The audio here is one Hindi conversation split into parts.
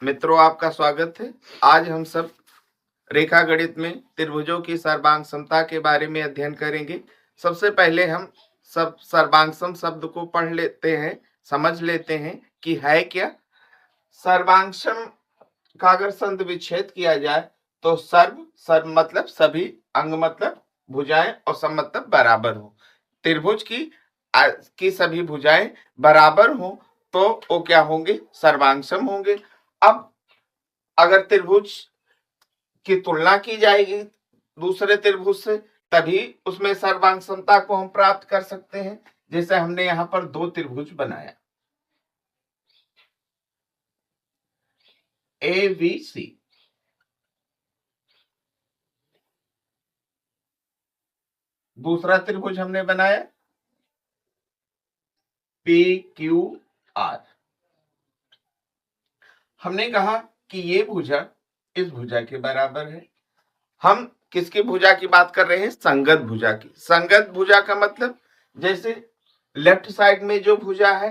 मित्रों, आपका स्वागत है। आज हम सब रेखा गणित में त्रिभुजों की सर्वांग समता के बारे में अध्ययन करेंगे। सबसे पहले हम सब सर्वांग सम शब्द को पढ़ लेते हैं, समझ लेते हैं कि है क्या। सर्वांग सम का अगर संधि विच्छेद किया जाए तो सर्व मतलब सभी, अंग मतलब भुजाएं और सम मतलब बराबर हो। त्रिभुज की सभी भुजाएं बराबर हो तो वो क्या होंगे? सर्वांग सम होंगे। अब अगर त्रिभुज की तुलना की जाएगी दूसरे त्रिभुज से, तभी उसमें सर्वांग समता को हम प्राप्त कर सकते हैं। जैसे हमने यहां पर दो त्रिभुज बनाया ए बी सी, दूसरा त्रिभुज हमने बनाया पी क्यू आर। हमने कहा कि ये भुजा इस भुजा के बराबर है। हम किसकी भुजा की बात कर रहे हैं? संगत भुजा की। संगत भुजा का मतलब, जैसे लेफ्ट साइड में जो भुजा है,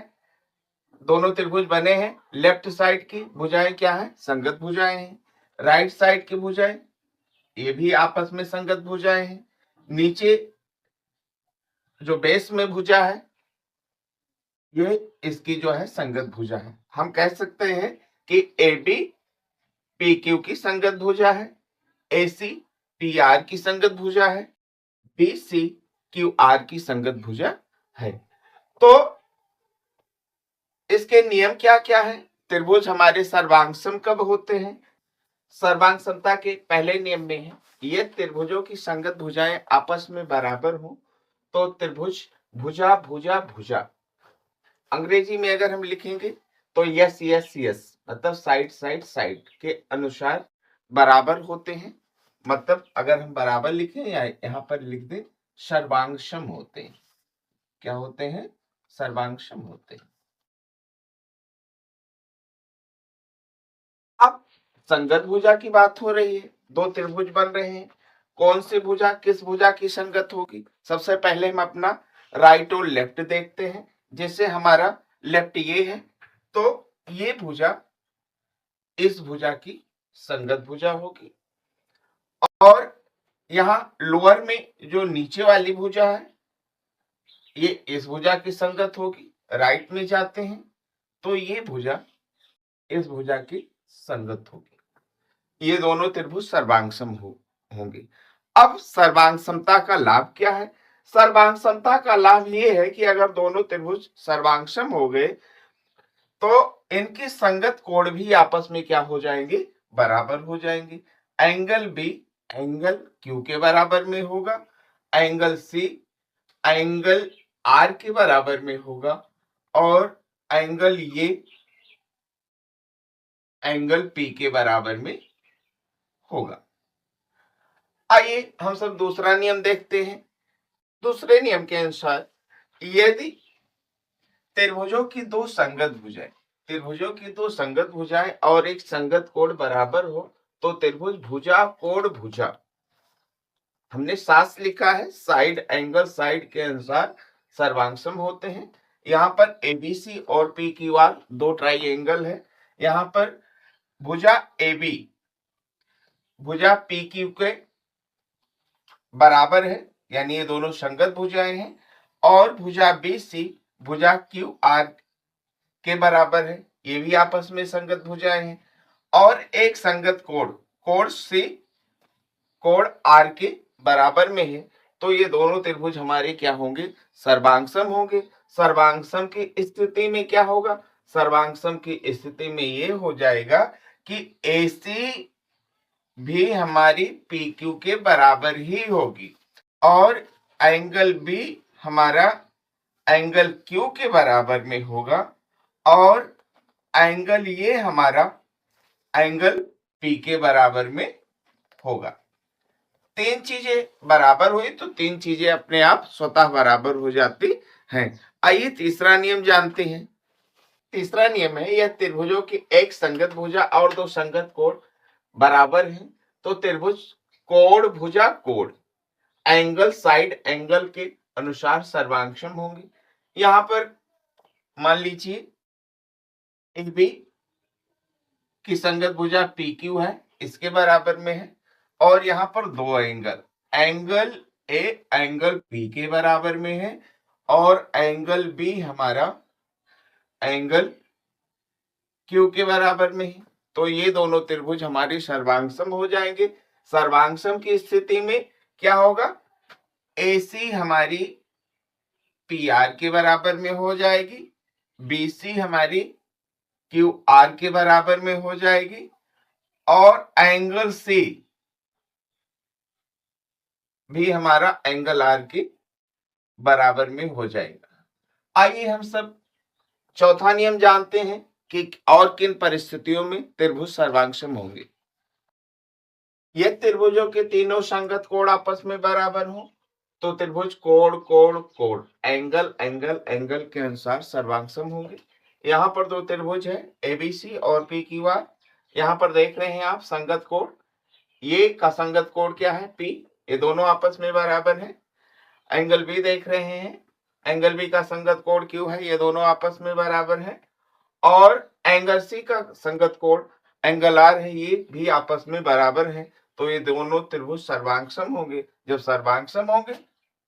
दोनों त्रिभुज बने हैं, लेफ्ट साइड की भुजाएं क्या है? संगत भुजाएं हैं। राइट साइड की भुजाएं ये भी आपस में संगत भुजाएं हैं। नीचे जो बेस में भुजा है ये इसकी जो है संगत भुजा है। हम कह सकते हैं कि ए बी पी क्यू की संगत भुजा है, ए सी पी आर की संगत भुजा है, बी सी क्यू आर की संगत भुजा है। तो इसके नियम क्या क्या है? त्रिभुज हमारे सर्वांग सम कब होते हैं? सर्वांग समता के पहले नियम में है, ये त्रिभुजों की संगत भुजाएं आपस में बराबर हो तो त्रिभुज भुजा भुजा भुजा, अंग्रेजी में अगर हम लिखेंगे तो यस यस यस मतलब साइड साइड साइड के अनुसार बराबर होते हैं। मतलब अगर हम बराबर लिखें या यहाँ पर लिख दें सर्वांगसम होते हैं। क्या होते हैं? सर्वांगसम होते हैं। अब संगत भुजा की बात हो रही है, दो त्रिभुज बन रहे हैं। कौन सी भुजा किस भुजा की संगत होगी? सबसे पहले हम अपना राइट और लेफ्ट देखते हैं। जैसे हमारा लेफ्ट ये है तो ये भुजा इस भुजा की संगत भुजा होगी। और यहाँ लोअर में जो नीचे वाली भुजा है ये इस भुजा की संगत होगी। राइट में जाते हैं तो ये भुजा इस भुजा की संगत होगी। ये दोनों त्रिभुज सर्वांगसम होंगे। अब सर्वांग समता का लाभ क्या है? सर्वांग समता का लाभ ये है कि अगर दोनों त्रिभुज सर्वांगसम हो गए तो इनकी संगत कोण भी आपस में क्या हो जाएंगे? बराबर हो जाएंगे। एंगल बी एंगल क्यू के बराबर में होगा, एंगल सी एंगल आर के बराबर में होगा और एंगल ये एंगल पी के बराबर में होगा। आइए हम सब दूसरा नियम देखते हैं। दूसरे नियम के अनुसार यदि त्रिभुजों की दो संगत भुजाएं और एक संगत कोण बराबर हो तो त्रिभुज भुजा कोण भुजा, हमने सास लिखा है, साइड एंगल साइड के अनुसार सर्वांगसम होते हैं। यहाँ पर एबीसी और पी क्यू आर दो ट्राइंगल है। यहाँ पर भुजा AB भुजा PQ के बराबर है, यानी ये दोनों संगत भुजाएं हैं। और भुजा BC भुजा QR के बराबर है, ये भी आपस में संगत भुजाएं हैं। और एक संगत कोण C कोण R के बराबर में है तो ये दोनों त्रिभुज हमारे क्या होंगे? सर्वांगसम होंगे। सर्वांगसम की स्थिति में क्या होगा? सर्वांगसम की स्थिति में ये हो जाएगा कि AC भी हमारी PQ के बराबर ही होगी और एंगल B हमारा एंगल Q के बराबर में होगा और एंगल ये हमारा एंगल P के बराबर में होगा। तीन चीजें बराबर हुई तो तीन चीजें अपने आप स्वतः बराबर हो जाती हैं। आइए तीसरा नियम जानते हैं। तीसरा नियम है, यह त्रिभुजों की एक संगत भुजा और दो संगत कोण बराबर हैं तो त्रिभुज कोण भुजा कोण एंगल साइड एंगल के अनुसार सर्वांगसम होंगे। यहां पर मान लीजिए AB कि संगत भुजा पी क्यू है, इसके बराबर में है, और यहाँ पर दो angle, angle A angle B के बराबर में है और एंगल बी हमारा एंगल क्यू के बराबर में है। तो ये दोनों त्रिभुज हमारे सर्वांगसम हो जाएंगे। सर्वांगसम की स्थिति में क्या होगा, AC हमारी PR के बराबर में हो जाएगी, BC हमारी QR के बराबर में हो जाएगी और एंगल C भी हमारा एंगल R के बराबर में हो जाएगा। आइए हम सब चौथा नियम जानते हैं कि और किन परिस्थितियों में त्रिभुज सर्वांगसम होंगे। ये त्रिभुजों के तीनों संगत कोण आपस में बराबर हो तो त्रिभुज कोण कोण कोण एंगल एंगल एंगल के अनुसार सर्वांगसम होंगे। यहाँ पर दो त्रिभुज है ABC और PQR। यहाँ पर देख रहे हैं आप संगत कोण, ये का संगत कोण क्या है P, ये दोनों आपस में बराबर है। एंगल B देख रहे हैं, एंगल B का संगत कोण Q है, ये दोनों आपस में बराबर है। और एंगल C का संगत कोण एंगल R है, ये भी आपस में बराबर है। तो ये दोनों त्रिभुज सर्वांगसम होंगे। जब सर्वांगसम होंगे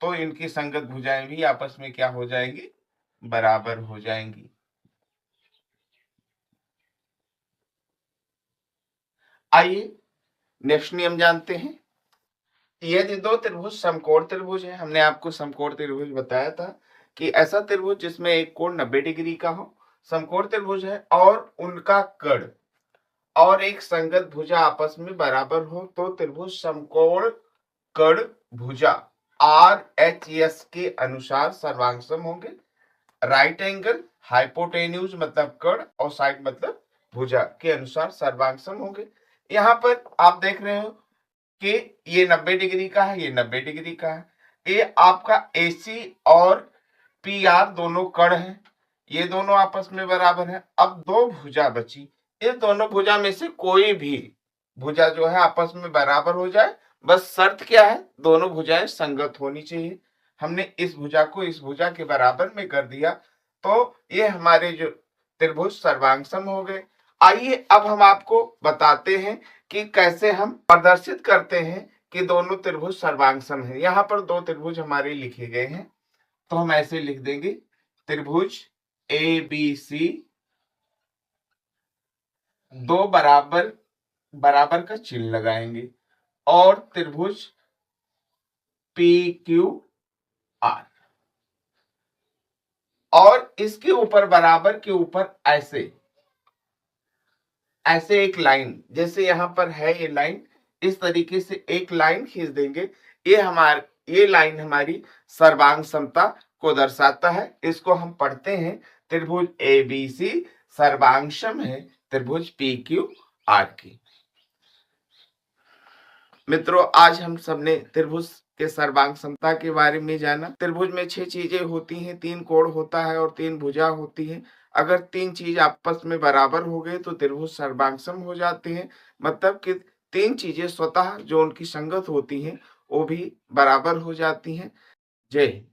तो इनकी संगत भुजाएं भी आपस में क्या हो जाएंगी, बराबर हो जाएंगी। आइए नेक्स्ट नियम जानते हैं। यदि दो त्रिभुज समकोण त्रिभुज है, हमने आपको समकोण त्रिभुज बताया था कि ऐसा त्रिभुज जिसमें एक कोण 90 डिग्री का हो, समकोण त्रिभुज है, और उनका कर्ण और एक संगत भुजा आपस में बराबर हो तो त्रिभुज समकोण कर्ण भुजा RHS के अनुसार सर्वांगसम होंगे। राइट एंगल हाइपोटेन्यूज मतलब कर्ण और साइड मतलब भुजा के अनुसार सर्वांगसम होंगे। यहाँ पर आप देख रहे हो कि ये 90 डिग्री का है, ये 90 डिग्री का है। ये आपका AC और PR दोनों कर्ण हैं, ये दोनों आपस में बराबर है। अब दो भुजा बची, इस दोनों भुजा में से कोई भी भुजा जो है आपस में बराबर हो जाए। बस शर्त क्या है, दोनों भुजाएं संगत होनी चाहिए। हमने इस भुजा को इस भुजा के बराबर में कर दिया तो ये हमारे जो त्रिभुज सर्वांगसम हो गए। आइए अब हम आपको बताते हैं कि कैसे हम प्रदर्शित करते हैं कि दोनों त्रिभुज सर्वांगसम है। यहाँ पर दो त्रिभुज हमारे लिखे गए हैं तो हम ऐसे लिख देंगे, त्रिभुज ABC दो बराबर बराबर का चिन्ह लगाएंगे और त्रिभुज PQR, और इसके ऊपर बराबर के ऊपर ऐसे ऐसे एक लाइन, जैसे यहाँ पर है ये लाइन, इस तरीके से एक लाइन खींच देंगे। ये लाइन हमारी सर्वांगसमता को दर्शाता है। इसको हम पढ़ते हैं त्रिभुज ABC सर्वांगसम है त्रिभुज PQR की। मित्रों, आज हम सबने त्रिभुज के सर्वांगसमता के बारे में जाना। त्रिभुज में 6 चीजें होती हैं, 3 कोण होता है और 3 भुजा होती है। अगर 3 चीज आपस में बराबर हो गए तो त्रिभुज सर्वांगसम हो जाते हैं। मतलब कि 3 चीजें स्वतः जो उनकी संगत होती हैं वो भी बराबर हो जाती हैं। जय हिंद।